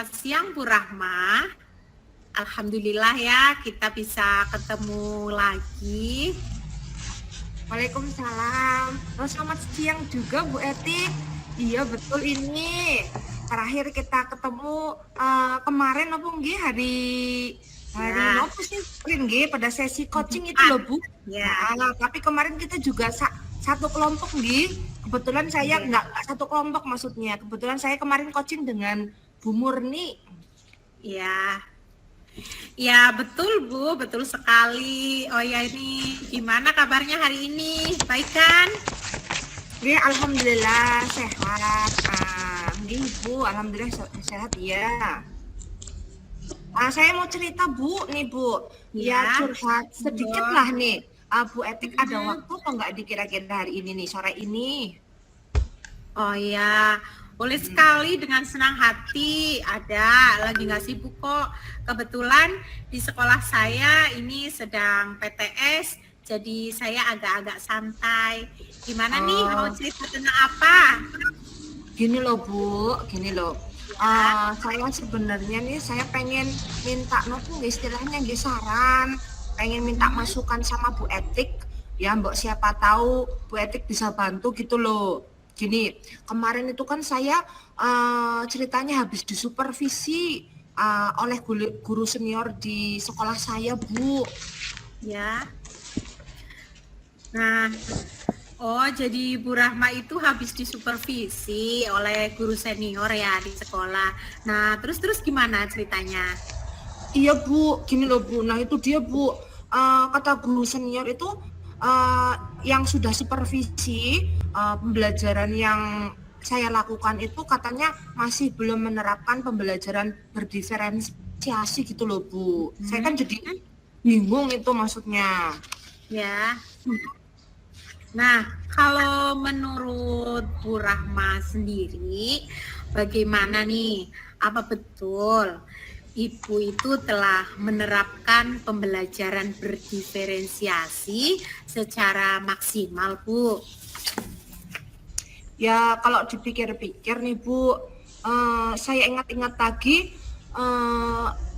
Selamat siang Bu Rahma. Alhamdulillah ya kita bisa ketemu lagi. Waalaikumsalam. Selamat siang juga Bu Eti. Iya betul ini. Terakhir kita ketemu kemarin apa nggih hari Ya. nopo sih nggih pada sesi coaching itu loh Bu. Ya. Nah, tapi kemarin kita juga satu kelompok nggih. Kebetulan saya nggak satu kelompok maksudnya. Kebetulan saya kemarin coaching dengan Bu Murni. Ya. Ya betul Bu, betul sekali. Oh ya, ini gimana kabarnya hari ini? Baik kan? Ya, alhamdulillah sehat. Nggih Bu, alhamdulillah sehat ya. Saya mau cerita Bu nih Bu. Ya curhat sedikit lah nih. Bu Etik ada waktu apa nggak dikira-kira hari ini nih, sore ini? Oh ya, boleh sekali, dengan senang hati. Ada, lagi nggak sibuk kok. Kebetulan di sekolah saya ini sedang PTS, jadi saya agak-agak santai. Gimana nih, mau cerita tentang apa? Gini loh Bu, gini loh. Saya sebenarnya nih, saya pengen minta istilahnya saran, pengen minta masukan sama Bu Etik. Ya Mbok, siapa tahu Bu Etik bisa bantu gitu loh. Gini, kemarin itu kan saya ceritanya habis disupervisi oleh guru senior di sekolah saya Bu. Ya. Nah, oh jadi Bu Rahma itu habis disupervisi oleh guru senior ya di sekolah. Nah terus gimana ceritanya? Iya Bu, gini loh Bu, nah itu dia Bu, kata guru senior itu yang sudah supervisi pembelajaran yang saya lakukan itu katanya masih belum menerapkan pembelajaran berdiferensiasi gitu loh Bu. Saya kan jadi bingung itu maksudnya. Ya. Nah, kalau menurut Bu Rahma sendiri, bagaimana nih? Apa betul Ibu itu telah menerapkan pembelajaran berdiferensiasi secara maksimal, Bu? Ya, kalau dipikir-pikir nih Bu, saya ingat-ingat lagi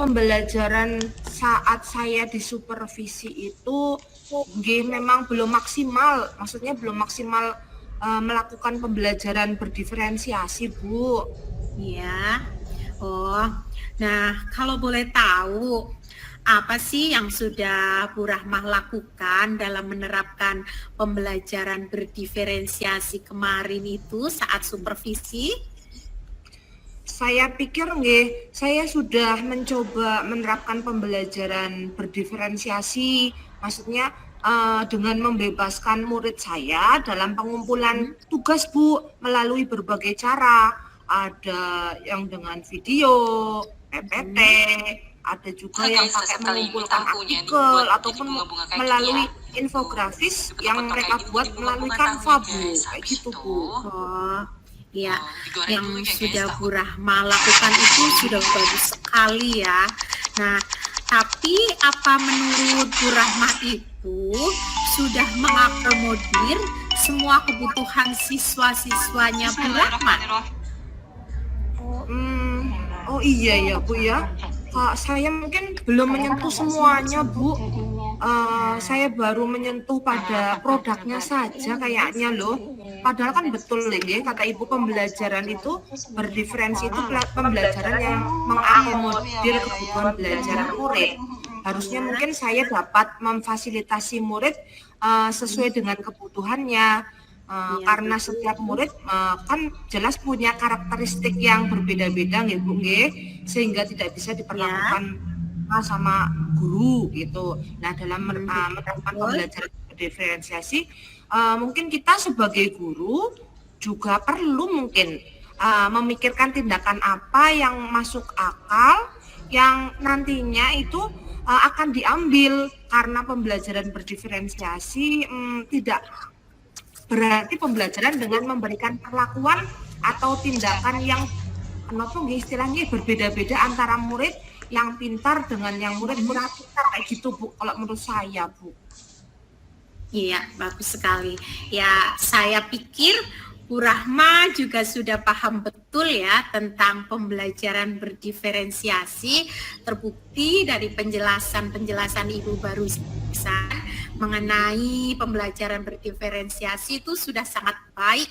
pembelajaran saat saya disupervisi itu memang belum maksimal, maksudnya belum maksimal melakukan pembelajaran berdiferensiasi Bu. Iya. Oh, nah kalau boleh tahu, apa sih yang sudah Bu Rahmah lakukan dalam menerapkan pembelajaran berdiferensiasi kemarin itu saat supervisi? Saya pikir saya sudah mencoba menerapkan pembelajaran berdiferensiasi, maksudnya dengan membebaskan murid saya dalam pengumpulan tugas Bu melalui berbagai cara. Ada yang dengan video, PPT, ada juga yang pakai mengumpulkan artikel ataupun melalui infografis yang mereka buat melalui Canva Bu, kayak gitu Bu. Oh, ya, yang sudah Bu Rahma lakukan itu sudah bagus sekali ya. Nah, tapi apa menurut Bu Rahma itu sudah mengakomodir semua kebutuhan siswa-siswanya Bu Rahma? Oh iya ya Bu ya, saya mungkin belum menyentuh semuanya Bu. Saya baru menyentuh pada produknya saja kayaknya loh. Padahal kan betul ya kata Ibu, pembelajaran itu berdiferensi itu pembelajaran yang mengakomodir kebutuhan belajar murid. Harusnya mungkin saya dapat memfasilitasi murid sesuai dengan kebutuhannya. Karena setiap murid kan jelas punya karakteristik yang berbeda-beda Bu, sehingga tidak bisa diperlakukan sama guru gitu. Nah, dalam menerapkan pembelajaran berdiferensiasi, mungkin kita sebagai guru juga perlu mungkin memikirkan tindakan apa yang masuk akal, yang nantinya itu akan diambil, karena pembelajaran berdiferensiasi tidak berarti pembelajaran dengan memberikan perlakuan atau tindakan yang istilahnya berbeda-beda antara murid yang pintar dengan yang murid kurang pintar, kayak gitu Bu, kalau menurut saya Bu. Iya, bagus sekali. Ya, saya pikir Bu Rahma juga sudah paham betul ya tentang pembelajaran berdiferensiasi, terbukti dari penjelasan-penjelasan Ibu barusan mengenai pembelajaran berdiferensiasi itu sudah sangat baik.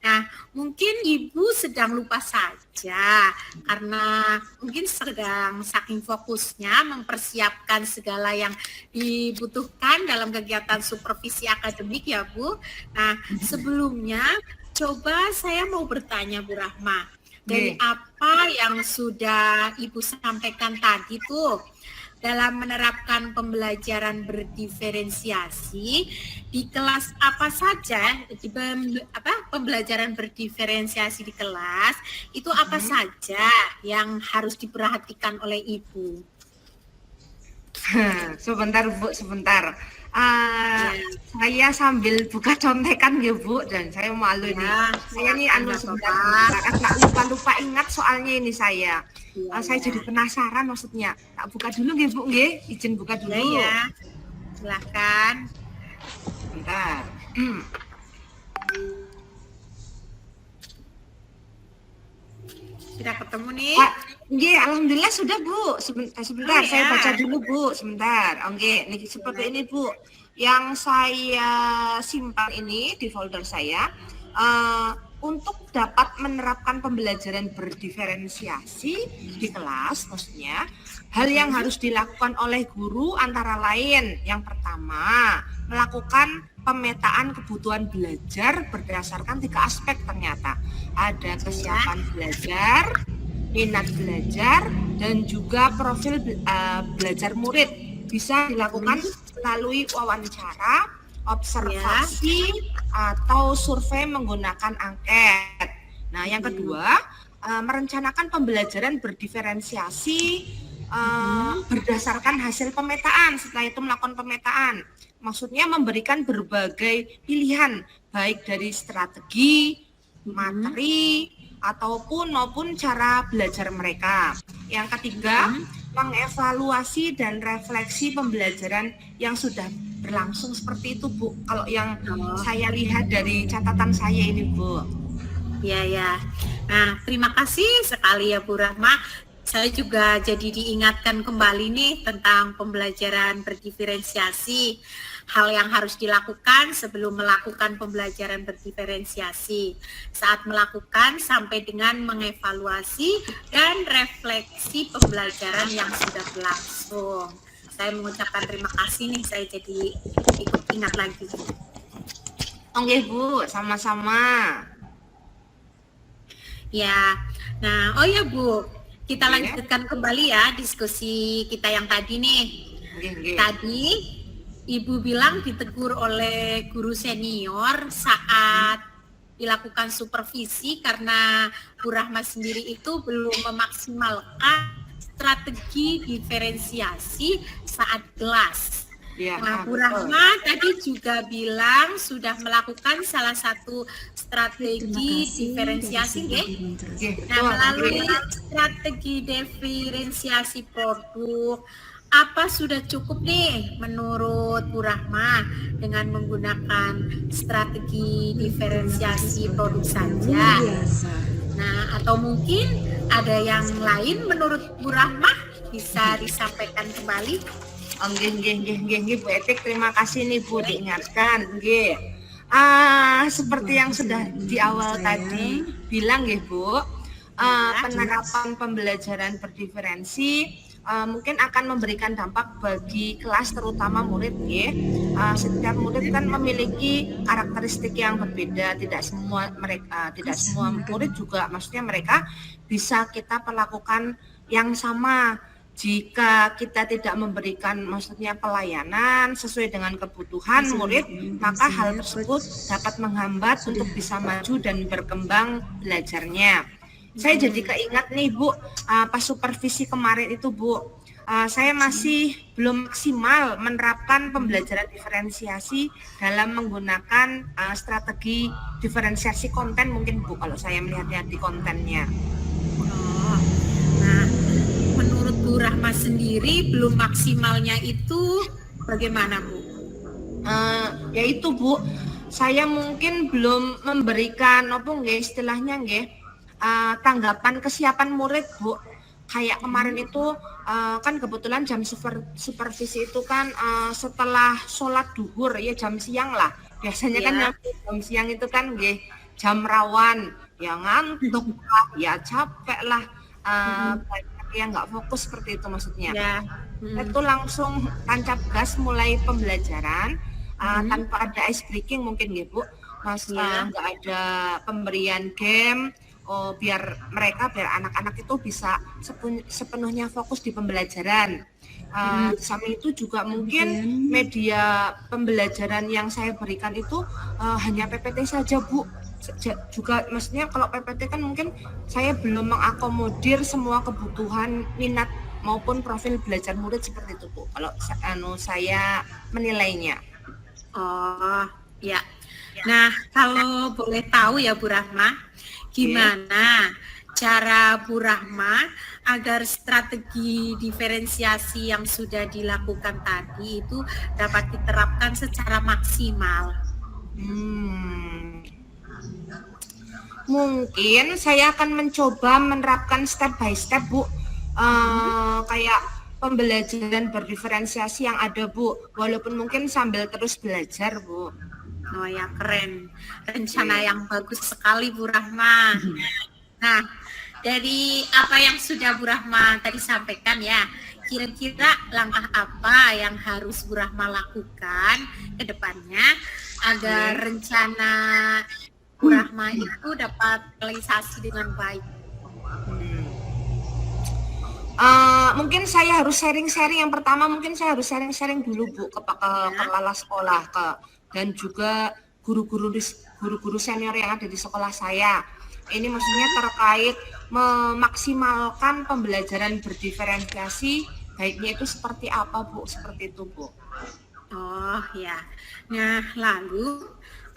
Nah, mungkin Ibu sedang lupa saja karena mungkin sedang saking fokusnya mempersiapkan segala yang dibutuhkan dalam kegiatan supervisi akademik ya Bu. Nah, sebelumnya coba saya mau bertanya Bu Rahma, dari apa yang sudah Ibu sampaikan tadi tuh dalam menerapkan pembelajaran berdiferensiasi di kelas apa saja, pembelajaran berdiferensiasi di kelas itu apa saja yang harus diperhatikan oleh Ibu? Sebentar Bu, sebentar. Saya sambil buka contekan ya Bu, dan saya malu nih. Saya nih sebentar, lupa ingat soalnya ini saya. Saya jadi penasaran maksudnya. Tak buka dulu ya Bu, nggih. Izin buka dulu. Ya. Silakan. Bentar. Sudah ketemu nih? Nggih, alhamdulillah sudah Bu. Sebentar, saya baca dulu Bu, sebentar. Oke, ini seperti ini Bu. Yang saya simpan ini di folder saya, untuk dapat menerapkan pembelajaran berdiferensiasi di kelas, maksudnya hal yang harus dilakukan oleh guru antara lain, yang pertama, melakukan pemetaan kebutuhan belajar berdasarkan 3 aspek ternyata. Ada kesiapan belajar, minat belajar, dan juga profil belajar murid. Bisa dilakukan melalui wawancara, observasi, atau survei menggunakan angket. Nah, yang kedua, merencanakan pembelajaran berdiferensiasi berdasarkan hasil pemetaan. Setelah itu melakukan pemetaan. Maksudnya memberikan berbagai pilihan, baik dari strategi, materi, maupun cara belajar mereka. Yang ketiga, mengevaluasi dan refleksi pembelajaran yang sudah berlangsung seperti itu Bu. Kalau yang saya lihat dari catatan saya ini Bu. Ya. Nah, terima kasih sekali ya Bu Rahma. Saya juga jadi diingatkan kembali nih tentang pembelajaran berdiferensiasi. Hal yang harus dilakukan sebelum melakukan pembelajaran berdiferensiasi. Saat melakukan sampai dengan mengevaluasi dan refleksi pembelajaran yang sudah berlangsung. Saya mengucapkan terima kasih nih, saya jadi ikut ingat lagi. Oke Bu, sama-sama. Ya, nah oh ya Bu, kita lanjutkan kembali ya diskusi kita yang tadi nih. Tadi Ibu bilang ditegur oleh guru senior saat dilakukan supervisi karena Bu Rahma sendiri itu belum memaksimalkan strategi diferensiasi saat kelas. Nah, Bu Rahma tadi juga bilang sudah melakukan salah satu strategi diferensiasi, Nah, melalui strategi diferensiasi produk, apa sudah cukup nih menurut Bu Rahma dengan menggunakan strategi diferensiasi produk saja? Nah, atau mungkin ada yang lain menurut Bu Rahma bisa disampaikan kembali? Nggih Bu Etik, terima kasih nih Bu diingatkan. Nggih. Seperti yang sudah di awal tadi bilang nggih Bu, penerapan pembelajaran berdiferensi mungkin akan memberikan dampak bagi kelas terutama murid nggih. Setiap murid kan memiliki karakteristik yang berbeda, tidak semua murid juga maksudnya mereka bisa kita perlakukan yang sama. Jika kita tidak memberikan maksudnya pelayanan sesuai dengan kebutuhan murid, maka hal tersebut dapat menghambat untuk bisa maju dan berkembang belajarnya. Saya jadi keingat nih Bu, pas supervisi kemarin itu Bu, saya masih belum maksimal menerapkan pembelajaran diferensiasi dalam menggunakan strategi diferensiasi konten mungkin Bu, kalau saya melihatnya di kontennya. Nah, menurut Bu Rahma sendiri belum maksimalnya itu bagaimana Bu? Yaitu Bu, saya mungkin belum memberikan apa nggih istilahnya nggih tanggapan kesiapan murid, Bu. Kayak kemarin itu kan kebetulan jam supervisi itu kan setelah sholat duhur ya jam siang lah. Biasanya kan jam siang itu kan nggih jam rawan, ya ngantuk lah, ya capek lah, banyak yang nggak fokus seperti itu maksudnya. Itu langsung tancap gas mulai pembelajaran tanpa ada ice breaking mungkin ya Bu, nggak ada pemberian game. Biar anak-anak itu bisa sepenuhnya fokus di pembelajaran. Samping itu juga mungkin media pembelajaran yang saya berikan itu hanya PPT saja Bu. Juga maksudnya kalau PPT kan mungkin saya belum mengakomodir semua kebutuhan minat maupun profil belajar murid seperti itu Bu. Kalau saya menilainya. Oh ya. Nah kalau boleh tahu ya Bu Rahma, gimana cara Bu Rahma agar strategi diferensiasi yang sudah dilakukan tadi itu dapat diterapkan secara maksimal? Mungkin saya akan mencoba menerapkan step by step Bu, kayak pembelajaran berdiferensiasi yang ada Bu, walaupun mungkin sambil terus belajar Bu. Oh ya, keren. Rencana yang bagus sekali Bu Rahma. Nah, dari apa yang sudah Bu Rahma tadi sampaikan ya, kira-kira langkah apa yang harus Bu Rahma lakukan ke depannya agar rencana Bu Rahma itu dapat realisasi dengan baik? Mungkin saya harus sharing-sharing. Yang pertama mungkin saya harus sharing-sharing dulu Bu ke kepala sekolah dan juga guru-guru senior yang ada di sekolah saya. Ini maksudnya terkait memaksimalkan pembelajaran berdiferensiasi, baiknya itu seperti apa Bu? Seperti itu Bu. Oh ya. Nah lalu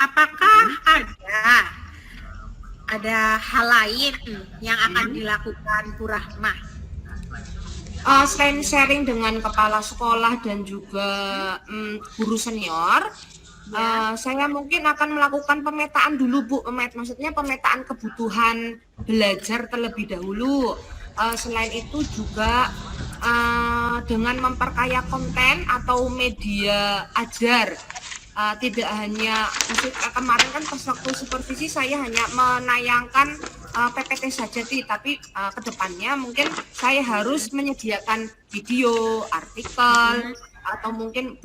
apakah ada hal lain yang akan dilakukan Bu Rahma? Selain sharing dengan kepala sekolah dan juga guru senior, saya mungkin akan melakukan pemetaan dulu Bu, maksudnya pemetaan kebutuhan belajar terlebih dahulu. Selain itu juga dengan memperkaya konten atau media ajar. Tidak hanya kemarin kan pas waktu supervisi saya hanya menayangkan PPT saja tapi kedepannya mungkin saya harus menyediakan video, artikel atau mungkin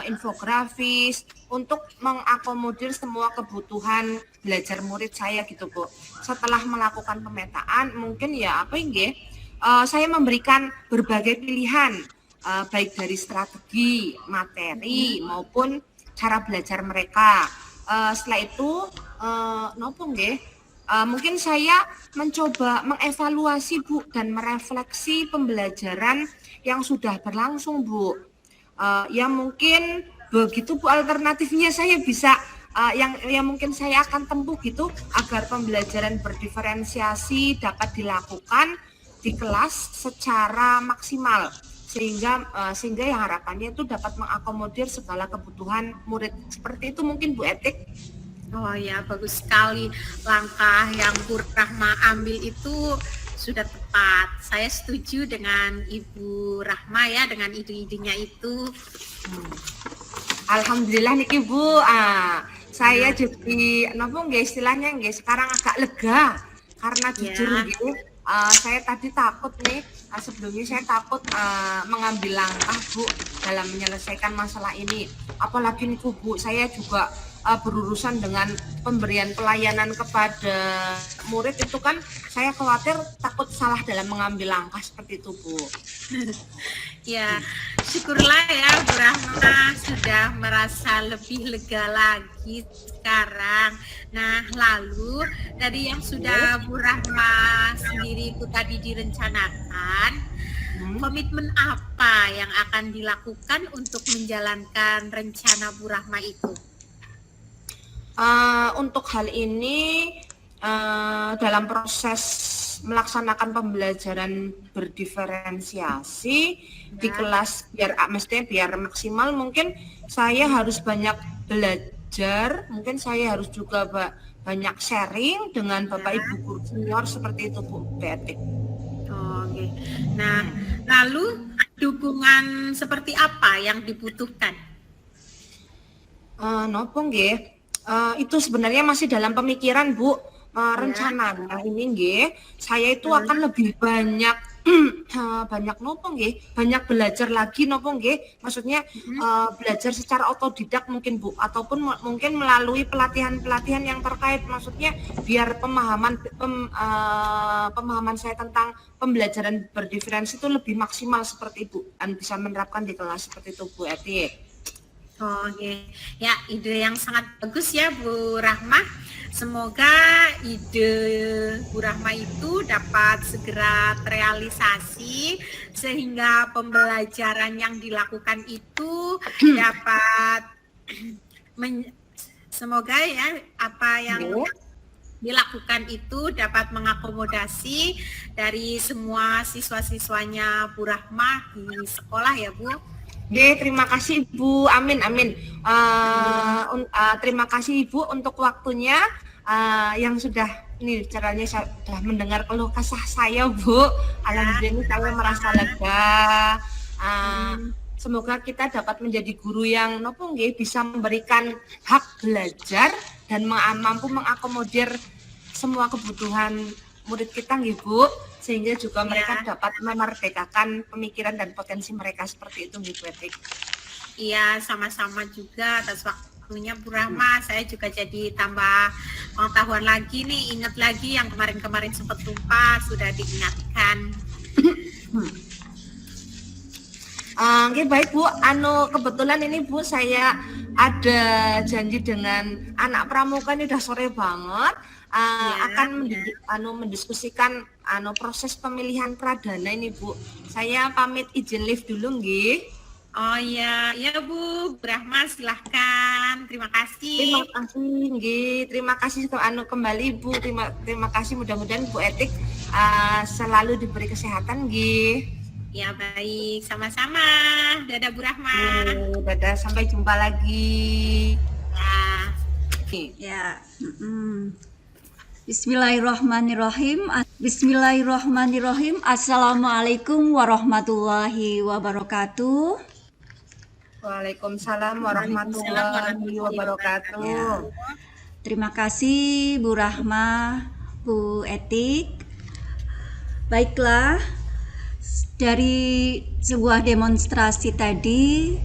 infografis untuk mengakomodir semua kebutuhan belajar murid saya gitu Bu. Setelah melakukan pemetaan mungkin saya memberikan berbagai pilihan baik dari strategi, materi maupun cara belajar mereka. Setelah itu mungkin saya mencoba mengevaluasi Bu dan merefleksi pembelajaran yang sudah berlangsung Bu. Ya mungkin begitu Bu, alternatifnya saya bisa yang mungkin saya akan tempuh gitu agar pembelajaran berdiferensiasi dapat dilakukan di kelas secara maksimal sehingga yang harapannya itu dapat mengakomodir segala kebutuhan murid. Seperti itu mungkin Bu Etik. Oh ya, bagus sekali. Langkah yang Bu Rahma ambil itu sudah tepat. Saya setuju dengan Ibu Rahma ya, dengan ide-idenya itu. Alhamdulillah niki Bu. Saya jadi istilahnya sekarang agak lega karena jujur gitu. Saya tadi takut nih, sebelumnya saya takut mengambil langkah Bu dalam menyelesaikan masalah ini. Apalagi nih Bu, saya juga berurusan dengan pemberian pelayanan kepada murid itu kan saya khawatir takut salah dalam mengambil langkah seperti itu Bu. Ya, syukurlah ya Bu Rahma sudah merasa lebih lega lagi sekarang. Nah, lalu dari yang sudah Bu Rahma sendiri itu tadi direncanakan, komitmen apa yang akan dilakukan untuk menjalankan rencana Bu Rahma itu? Untuk hal ini dalam proses melaksanakan pembelajaran berdiferensiasi di kelas biar maksimal mungkin saya harus banyak belajar, mungkin saya harus juga banyak sharing dengan Bapak Ibu guru senior seperti itu Bu Beatik. Oke. Nah, lalu dukungan seperti apa yang dibutuhkan? Nopo nggih. Itu sebenarnya masih dalam pemikiran Bu. Rencananya ini nggih, saya itu akan lebih banyak banyak nopo nggih, banyak belajar lagi nopo nggih. Maksudnya belajar secara otodidak mungkin Bu, ataupun mungkin melalui pelatihan-pelatihan yang terkait. Maksudnya biar pemahaman saya tentang pembelajaran berdiferensi itu lebih maksimal seperti itu dan bisa menerapkan di kelas seperti itu Bu Eti. Oke, ya ide yang sangat bagus ya Bu Rahma. Semoga ide Bu Rahma itu dapat segera terrealisasi sehingga pembelajaran yang dilakukan itu dapat semoga ya apa yang dilakukan itu dapat mengakomodasi dari semua siswa-siswanya Bu Rahma di sekolah ya Bu. Oke, terima kasih Ibu. Amin, amin. Terima kasih Ibu untuk waktunya yang sudah caranya sudah mendengar keluh kesah saya Bu. Alhamdulillah saya merasa lega. Semoga kita dapat menjadi guru yang nopo nggih bisa memberikan hak belajar dan mampu mengakomodir semua kebutuhan murid kita nggih Bu, sehingga juga mereka dapat memerdekakan pemikiran dan potensi mereka seperti itu Bu Etik. Iya, sama-sama juga atas waktunya Bu Rahma. Saya juga jadi tambah pengetahuan lagi nih, ingat lagi yang kemarin-kemarin sempat lupa, sudah diingatkan. Oke, baik Bu. Kebetulan ini Bu saya ada janji dengan anak pramuka, ini udah sore banget. Akan mendiskusikan proses pemilihan pradana ini Bu. Saya pamit izin live dulu nggih. Oh iya, ya Bu Rahma silahkan. Terima kasih. Terima kasih nggih. Terima kasih kembali Bu. Terima kasih, mudah-mudahan Bu Etik selalu diberi kesehatan nggih. Ya baik, sama-sama. Dadah Bu Rahma. Dadah, sampai jumpa lagi. Ya. Bismillahirrahmanirrahim. Bismillahirrahmanirrahim. Assalamualaikum warahmatullahi wabarakatuh. Waalaikumsalam warahmatullahi wabarakatuh. Ya. Terima kasih Bu Rahma, Bu Etik. Baiklah, dari sebuah demonstrasi tadi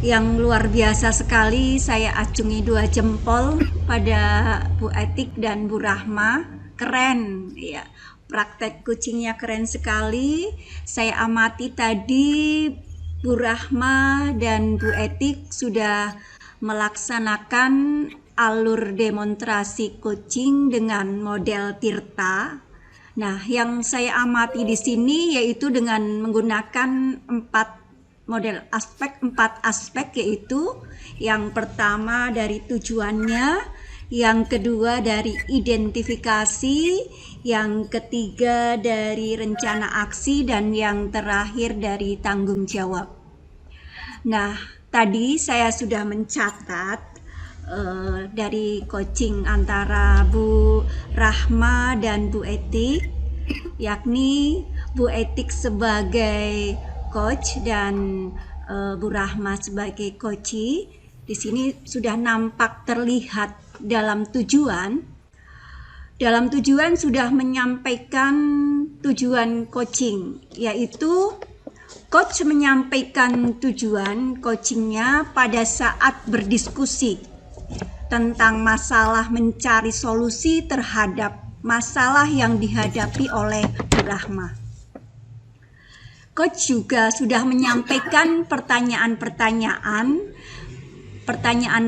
yang luar biasa sekali, saya acungi 2 jempol pada Bu Etik dan Bu Rahma. Keren ya, praktek kucingnya keren sekali. Saya amati tadi Bu Rahma dan Bu Etik sudah melaksanakan alur demonstrasi kucing dengan model Tirta. Nah, yang saya amati di sini yaitu dengan menggunakan 4 aspek, yaitu yang pertama dari tujuannya, yang kedua dari identifikasi, yang ketiga dari rencana aksi, dan yang terakhir dari tanggung jawab. Nah, tadi saya sudah mencatat dari coaching antara Bu Rahma dan Bu Etik, yakni Bu Etik sebagai coach dan Bu Rahma sebagai coachee. Di sini sudah nampak terlihat dalam tujuan sudah menyampaikan tujuan coaching, yaitu coach menyampaikan tujuan coachingnya pada saat berdiskusi tentang masalah, mencari solusi terhadap masalah yang dihadapi oleh Bu Rahma. Coach juga sudah menyampaikan pertanyaan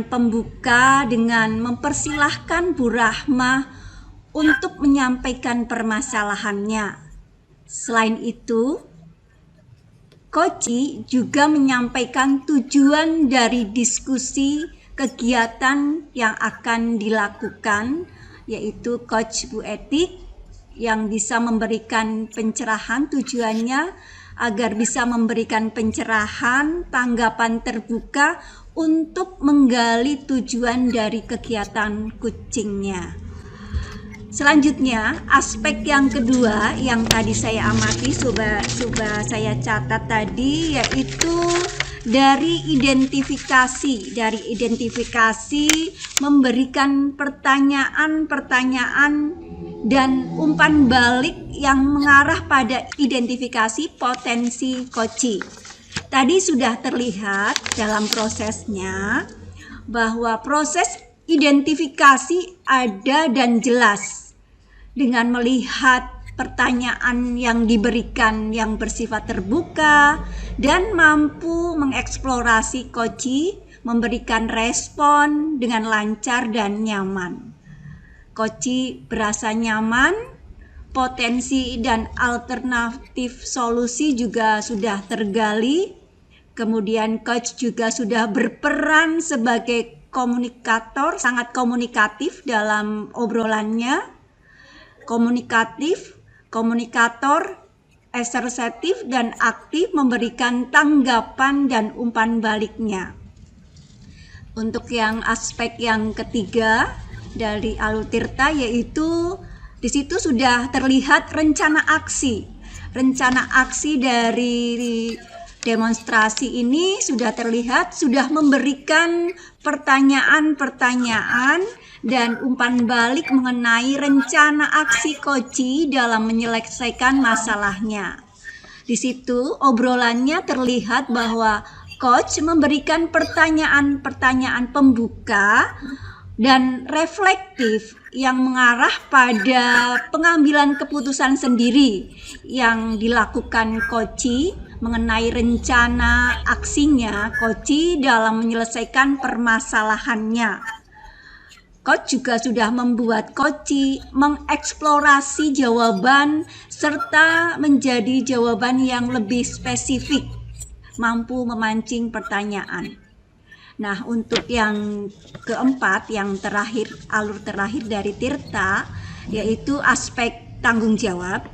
pembuka dengan mempersilahkan Bu Rahma untuk menyampaikan permasalahannya. Selain itu, Coach juga menyampaikan tujuan dari diskusi kegiatan yang akan dilakukan, yaitu Coach Bu Etik yang bisa memberikan pencerahan tujuannya agar bisa memberikan pencerahan, tanggapan terbuka untuk menggali tujuan dari kegiatan coachingnya. Selanjutnya, aspek yang kedua yang tadi saya amati, coba saya catat tadi, yaitu dari identifikasi memberikan pertanyaan-pertanyaan dan umpan balik yang mengarah pada identifikasi potensi coaching. Tadi sudah terlihat dalam prosesnya bahwa proses identifikasi ada dan jelas dengan melihat pertanyaan yang diberikan yang bersifat terbuka dan mampu mengeksplorasi coaching, memberikan respon dengan lancar dan nyaman. Coaching berasa nyaman, potensi dan alternatif solusi juga sudah tergali. Kemudian coach juga sudah berperan sebagai komunikator, sangat komunikatif dalam obrolannya. Komunikator, asertif dan aktif memberikan tanggapan dan umpan baliknya. Untuk yang aspek yang ketiga dari Alur Tirta, yaitu di situ sudah terlihat rencana aksi. Rencana aksi dari demonstrasi ini sudah terlihat, sudah memberikan pertanyaan-pertanyaan dan umpan balik mengenai rencana aksi coaching dalam menyelesaikan masalahnya. Di situ obrolannya terlihat bahwa coach memberikan pertanyaan-pertanyaan pembuka dan reflektif yang mengarah pada pengambilan keputusan sendiri yang dilakukan coaching mengenai rencana aksinya coaching dalam menyelesaikan permasalahannya. Coach juga sudah membuat coaching mengeksplorasi jawaban serta menjadi jawaban yang lebih spesifik, mampu memancing pertanyaan. Nah, untuk yang keempat, yang terakhir, alur terakhir dari Tirta, yaitu aspek tanggung jawab.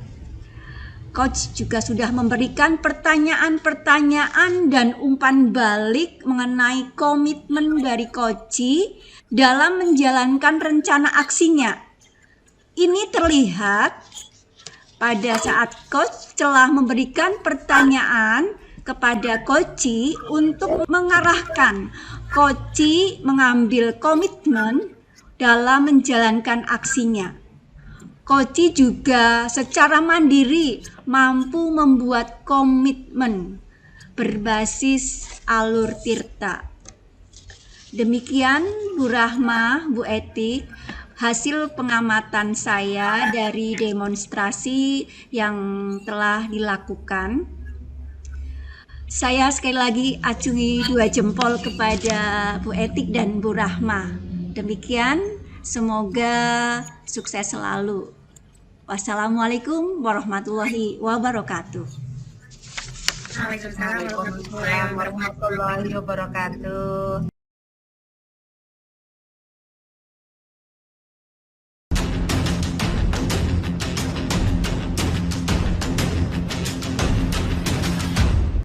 Coach juga sudah memberikan pertanyaan-pertanyaan dan umpan balik mengenai komitmen dari coaching dalam menjalankan rencana aksinya. Ini terlihat pada saat coach telah memberikan pertanyaan kepada coaching untuk mengarahkan coaching mengambil komitmen dalam menjalankan aksinya. Coaching juga secara mandiri mampu membuat komitmen berbasis alur Tirta. Demikian Bu Rahma, Bu Etik, hasil pengamatan saya dari demonstrasi yang telah dilakukan. Saya sekali lagi acungi 2 jempol kepada Bu Etik dan Bu Rahma. Demikian, semoga sukses selalu. Wassalamualaikum warahmatullahi wabarakatuh. Waalaikumsalam warahmatullahi wabarakatuh. Warahmatullahi wabarakatuh.